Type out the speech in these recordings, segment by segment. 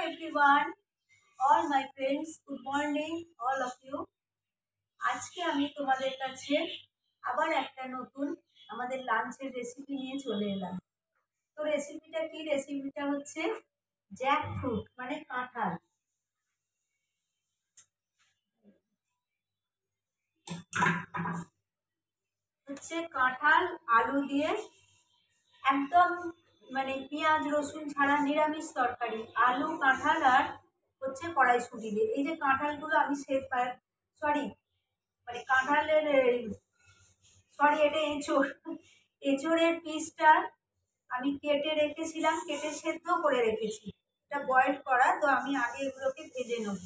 everyone, all my friends, good morning all of you. আজকে আমি তোমাদের কাছে আবার একটা নতুন আমাদের লাঞ্চের রেসিপি নিয়ে চলে এলাম। তো রেসিপিটা কি? রেসিপিটা হচ্ছে জ্যাক ফ্রুট মানে কাঁঠাল। হচ্ছে কাঁঠাল আলু দিয়ে একদম মানে পেঁয়াজ রসুন ছাড়া নিরামিষ তরকারি, আলু কাঁঠাল আর হচ্ছে কড়াইশুঁটি দিয়ে। এই যে কাঁঠালগুলো আমি মানে কাঁঠালের এটা এঁচোড়ের পিসটা আমি কেটে রেখেছিলাম, কেটে সেদ্ধ করে রেখেছি, এটা বয়েল করা। তো আমি আগে এগুলোকে ভেজে নেব।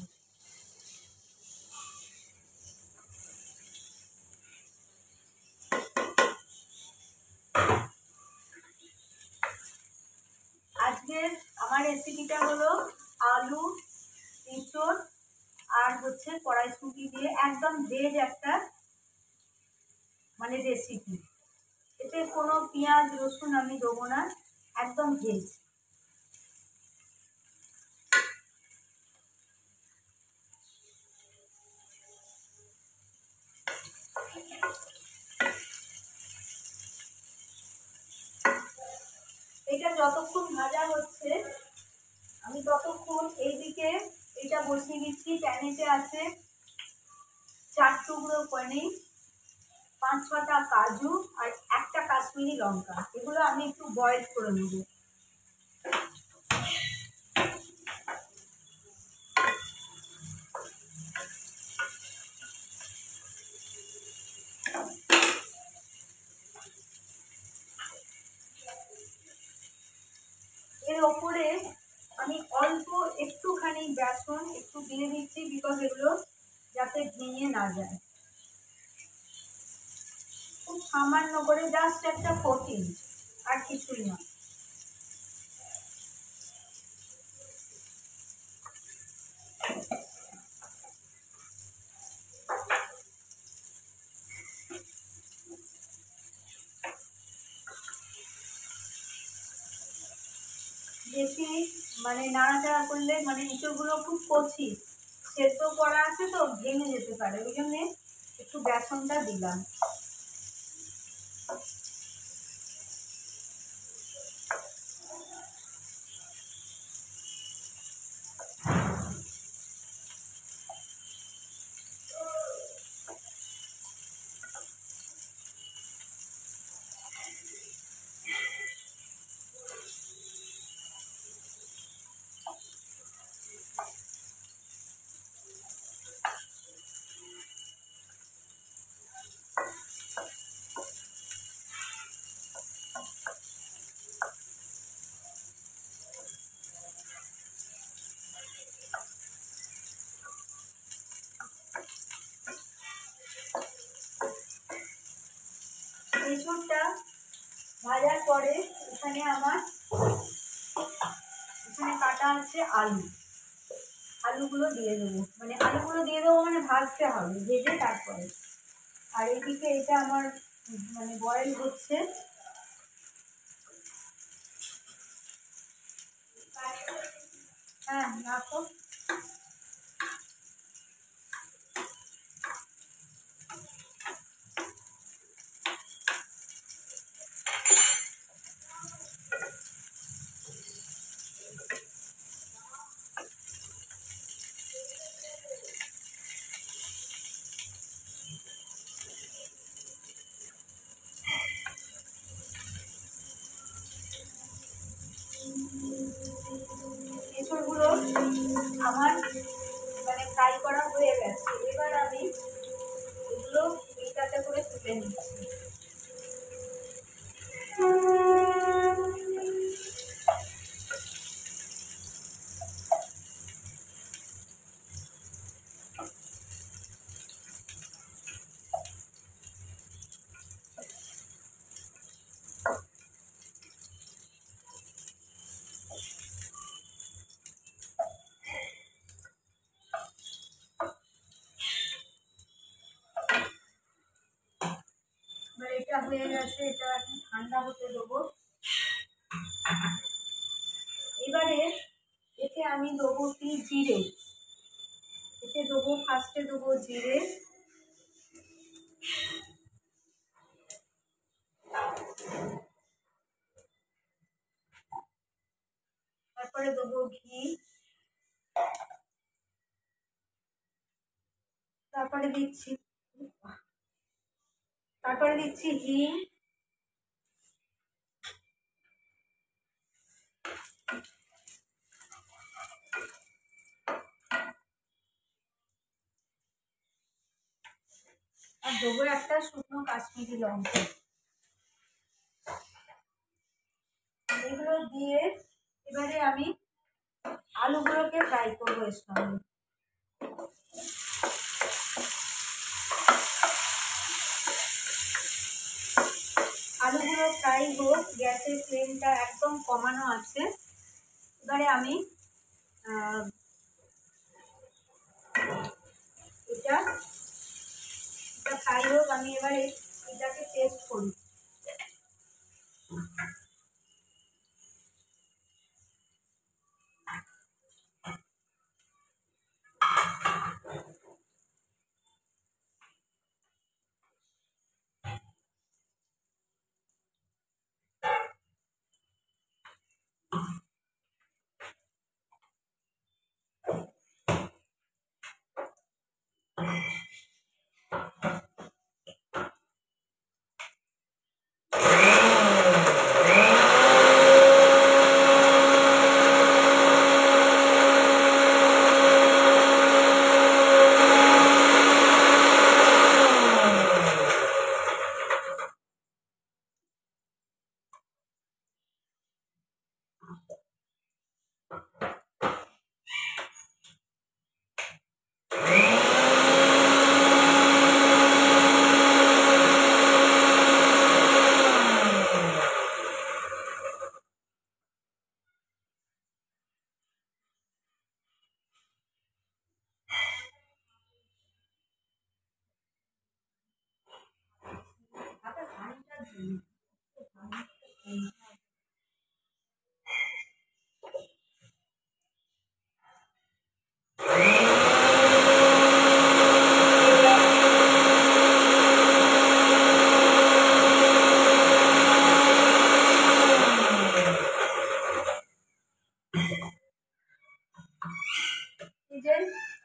আজকের আমার রেসিপিটা হলো আলু এঁচোড় আর হচ্ছে কড়াইশুঁটি দিয়ে একদম ভেজ একটা মানে রেসিপি। এতে কোনো পেঁয়াজ রসুন আমি দেবো না, একদম ভেজ। এটা যতক্ষণ ভাজা হচ্ছে আমি ততক্ষণ এইদিকে এটা বসিয়ে দিচ্ছি। প্যানেতে আছে 4 টুকরো পনির, 5-6টা কাজু আর একটা কাশ্মীরি লঙ্কা। এগুলো আমি একটু বয়েল করে নেব। এর ওপরে আমি অল্প একটুখানি বেসন একটু দিয়ে দিচ্ছি, বিকজ এগুলো যাতে ভেঙে না যায়। খুব সামান্য করে, জাস্ট একটা কোটিং, আর কিছুই না। বেশি মানে নাড়াচাড়া করলে মানে এঁচোড়গুলো খুব কচি, সেদ্ধ করা আছে তো ভেঙে যেতে পারে, ওই জন্যে একটু বেসনটা দিলাম। এঁচোড়টা ভাজার পরে এখানে কাটা আছে আলুগুলো দিয়ে দেবো। মানে ভাজতে হবে, ভেজে তারপরে। আর এদিকে এটা আমার মানে বয়েল হচ্ছে। হ্যাঁ, রাখো। এঁচোড়গুলো আমার মানে ফ্রাই করা হয়ে গেছে। এবার আমি এগুলো এইটাতে করে তুলে নিচ্ছি। এটা হয়ে গেছে, এটা এখন ঠান্ডা হতে দেবো। এবারে এতে এতে আমি দেবো কি জিরে, এতে দেবো ফার্স্টে দেবো জিরে, তারপরে দেবো ঘি, তারপরে দিচ্ছি হিং, আর দেবো একটা শুকনো কাশ্মীরি লঙ্কা। এগুলো দিয়ে এবারে আমি আলুগুলোকে ফ্রাই করবো এর সঙ্গে। আলুগুলো ফ্রাই হোক, গ্যাসের ফ্লেমটা একদম কমানো আছে। এবারে আমি এটা ফ্রাই হোক, আমি এবারে এটাকে টেস্ট করি।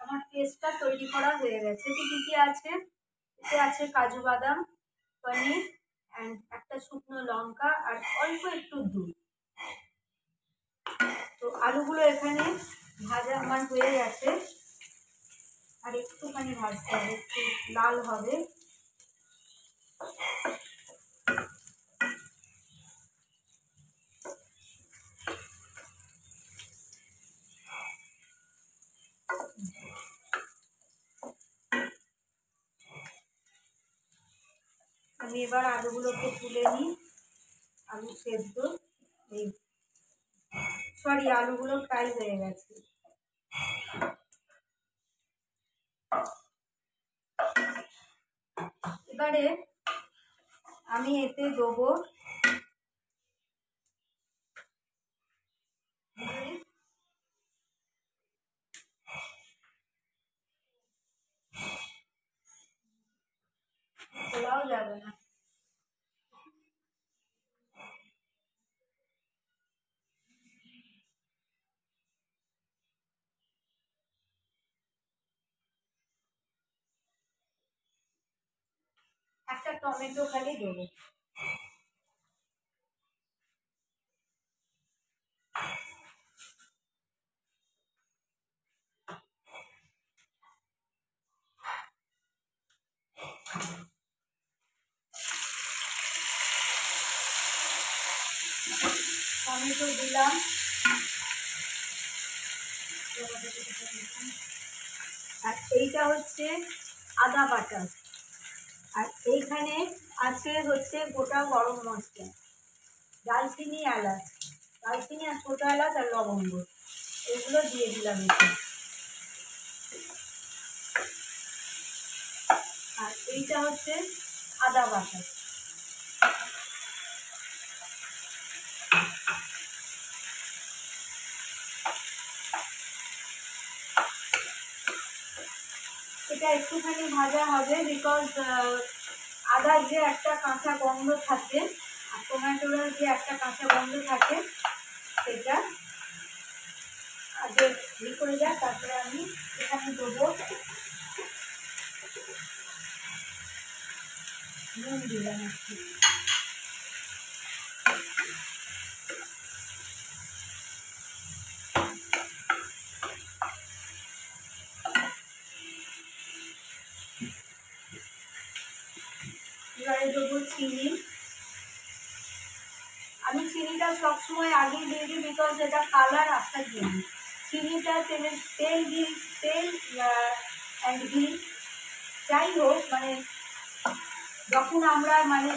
আমার পেস্টটা তৈরি করা হয়ে গেছে। কি কি আছে? এতে আছে কাজু বাদাম, পনির অ্যান্ড একটা শুকনো লঙ্কা আর অল্প একটু দুধ। তো আলুগুলো এখানে ভাজা আমার হয়ে গেছে, আর একটুখানি ভাজতে হবে, একটু লাল হবে। আমি এবার আলুগুলোকে তুলে নিই। আলু সেদ্ধ, এই সরি আলুগুলো ফ্রাই হয়ে গেছে। এবারে আমি এতে দেবো খোলাও যাবে না, একটা টমেটো খালি দেবো। টমেটো দিলাম, আর এইটা হচ্ছে আদা বাটা, আর এইখানে আছে হচ্ছে গোটা গরম মশলা, দালচিনি, এলাচ, দালচিনি আর ছোটো এলাচ আর লবঙ্গ, এগুলো দিয়ে দিলাম এতে। আর এইটা হচ্ছে আদা বাটা। এটা একটুখানি ভাজা হবে, বিকজ আদার যে একটা কাঁচা গন্ধ থাকে আর টমেটোর যে একটা কাঁচা গন্ধ থাকে সেটা আগে করে যায়। তারপরে আমি এখানে দেবো নুন, দিলাম একটু। এবারে দেবো চিনি। আমি চিনিটা সবসময় আগে দিয়ে দিই, বিকজ এটা কালার আসার জন্য। চিনিটা তেল অ্যান্ড ঘি যাই হোক, মানে যখন আমরা মানে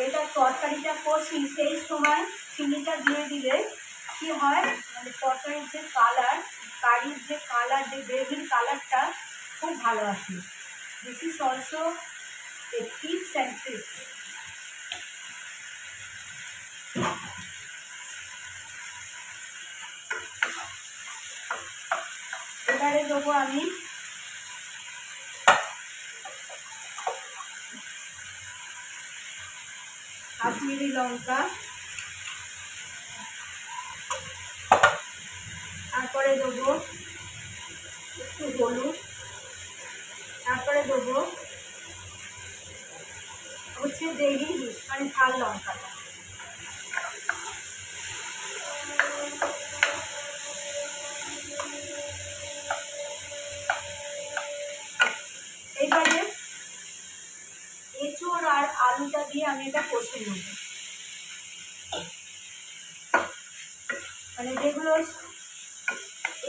এটা তরকারিটা করছি সেই সময় চিনিটা দিয়ে দিলে কি হয়, মানে তরকারির যে কালার, কারির যে কালার, যে গ্রেভির কালারটা খুব ভালো আসে। This is also a tips and tricks. এবারে দেবো আমি কাশ্মীরি লঙ্কা, তারপরে দেবো একটু হলুদ, তারপরে দেবো হচ্ছে দেরি মানে ঝাল লঙ্কাটা। এবারে এঁচোড় আর আলুটা দিয়ে আমি এটা কষে নেব। মানে যেগুলো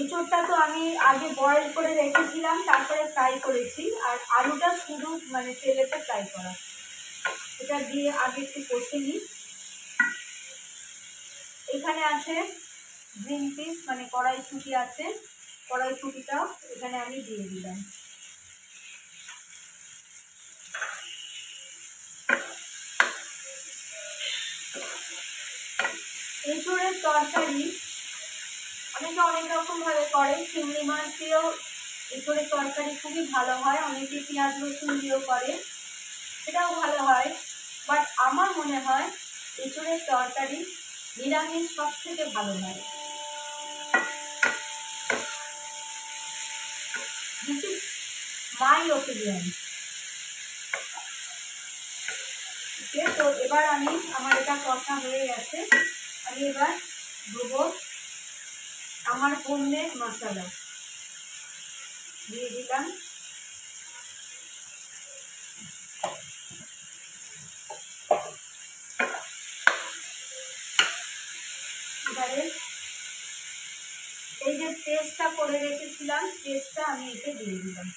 এঁচোড়টা তো আমি আগে বয়েল করে রেখেছিলাম, তারপরে ফ্রাই করেছি, আর আলুটা শুধু মানে তেলেতে ফ্রাই করা। এটা দিয়ে আগে একটু কষে নিই। এখানে আছে গ্রিন পিস, মানে কড়াইশুঁটি আছে, কড়াইশুঁটিটাও এখানে আমি দিয়ে দিলাম। এঁচোড়ের তরকারি অনেকে অনেক রকম ভাবে করে। চিংড়ি মাছ দিয়েও এঁচোড়ের তরকারি খুবই ভালো হয়, অনেকে পেঁয়াজ রসুন দিয়েও করে, সেটাও ভালো হয়। বাট আমার মনে হয় এঁচোড়ের তরকারি নিরামিষ সব থেকে ভালো হয়। This is my opinion. তো এবার আমার এটা কষা হয়ে গেছে, আমি এবার দেবো আমার হোমমেড মশলা দিয়ে দিলাম। এবারে এই যে পেস্টটা করে রেখেছিলাম, পেস্টটা আমি এতে দিয়ে দিলাম।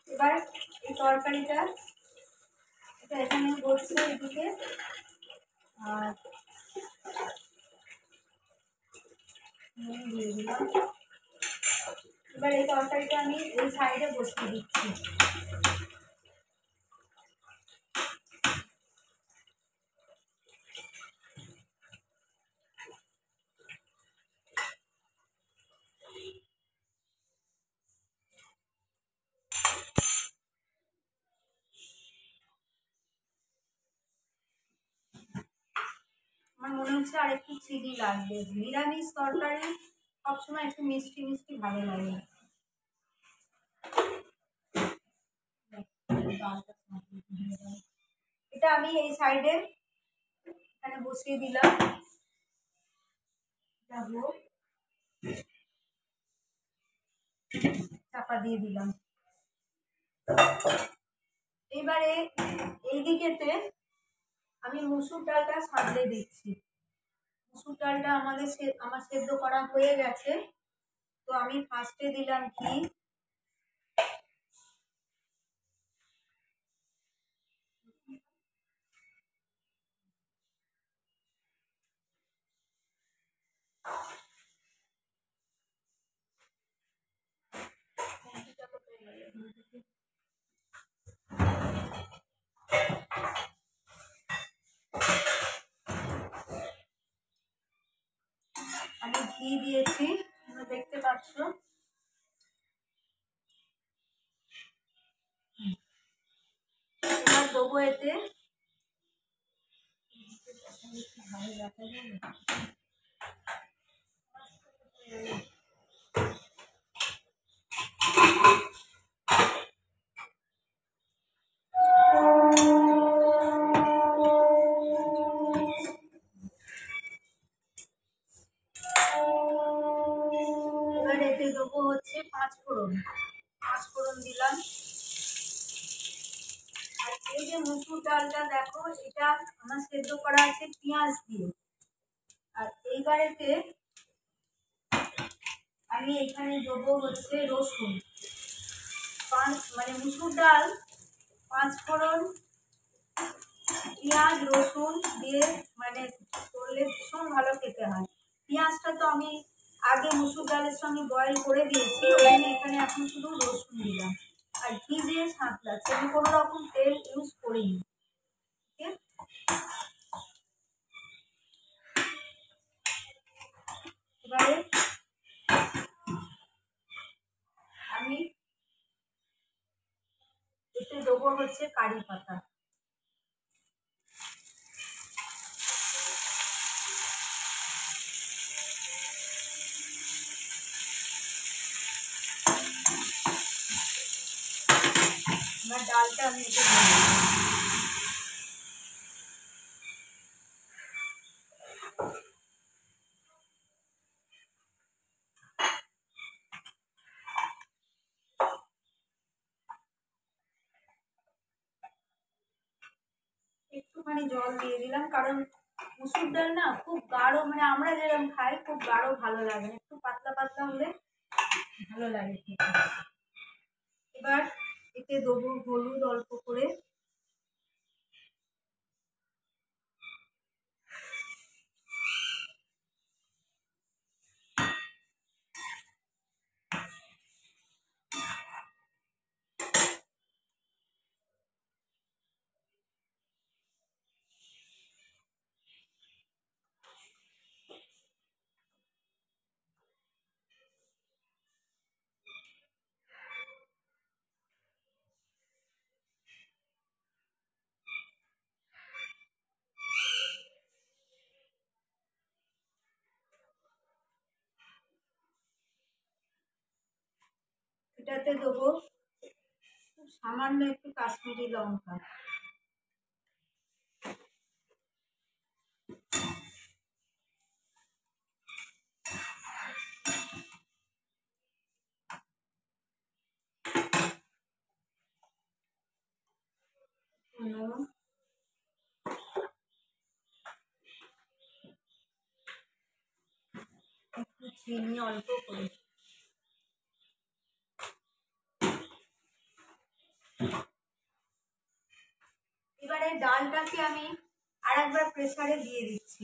এবার এই তরকারিটা এটা এখানে বসছে এদিকে, আর দিয়ে দিলাম। এবার এই তরকারিটা আমি এই সাইডে বসিয়ে দিচ্ছি। আমার মনে হচ্ছে আর একটু চিনি লাগবে। নিরামিষ তরকারি সবসময় একটু মিষ্টি মিষ্টি ভালো লাগে। এটা আমি এই সাইডে এখানে বসিয়ে দিলাম, চাপা দিয়ে দিলাম। এবারে এই দিকেতে আমি মুসুর ডালটা সাঁতলে দিচ্ছি। মুসুর ডালটা আমার সেদ্ধ করা হয়ে গেছে। তো আমি ফার্স্টে দিলাম ঘি, আমি ঘি দিয়েছি, তোমরা দেখতে পাচ্ছ। এবার দেবো এতে দেবো হচ্ছে 5 ফোড়ন। 5 ফোড়ন দিলাম। আর এই যে মুসুর ডালটা দেখো, এটা আমার সেদ্ধ করা আছে পেঁয়াজ দিয়ে। আর এইবারেতে আমি এখানে দেবো হচ্ছে রসুন। মানে মুসুর ডাল, 5 ফোড়ন, পেঁয়াজ, রসুন দিয়ে মানে করলে ভীষণ ভালো খেতে হয়। পেঁয়াজটা তো আমি আগে মুসুর ডালের সঙ্গে বয়েল করে দিয়েছি, এখানে এখন শুধু রসুন দিলাম আর ঘি দিয়ে সাঁতলাচ্ছি। আমি কোনো রকম তেল ইউজ করিনি। এবারে আমি এতে দেবো হচ্ছে কারি পাতা। এবার ডালটা আমি এতে একটুখানি জল দিয়ে দিলাম, কারণ মুসুর ডাল না খুব গাঢ়, মানে আমরা যেরকম খাই খুব গাঢ় ভালো লাগে না, একটু পাতলা পাতলা হলে ভালো লাগে খেতে। এবার এতে দেবো হলুদ অল্প করে, এটাতে দেবো খুব সামান্য একটু কাশ্মীরি লঙ্কা। একটু চিনি অল্প করে। এবারে ডালটাকে আমি আরেকবার প্রেসারে দিয়ে দিচ্ছি।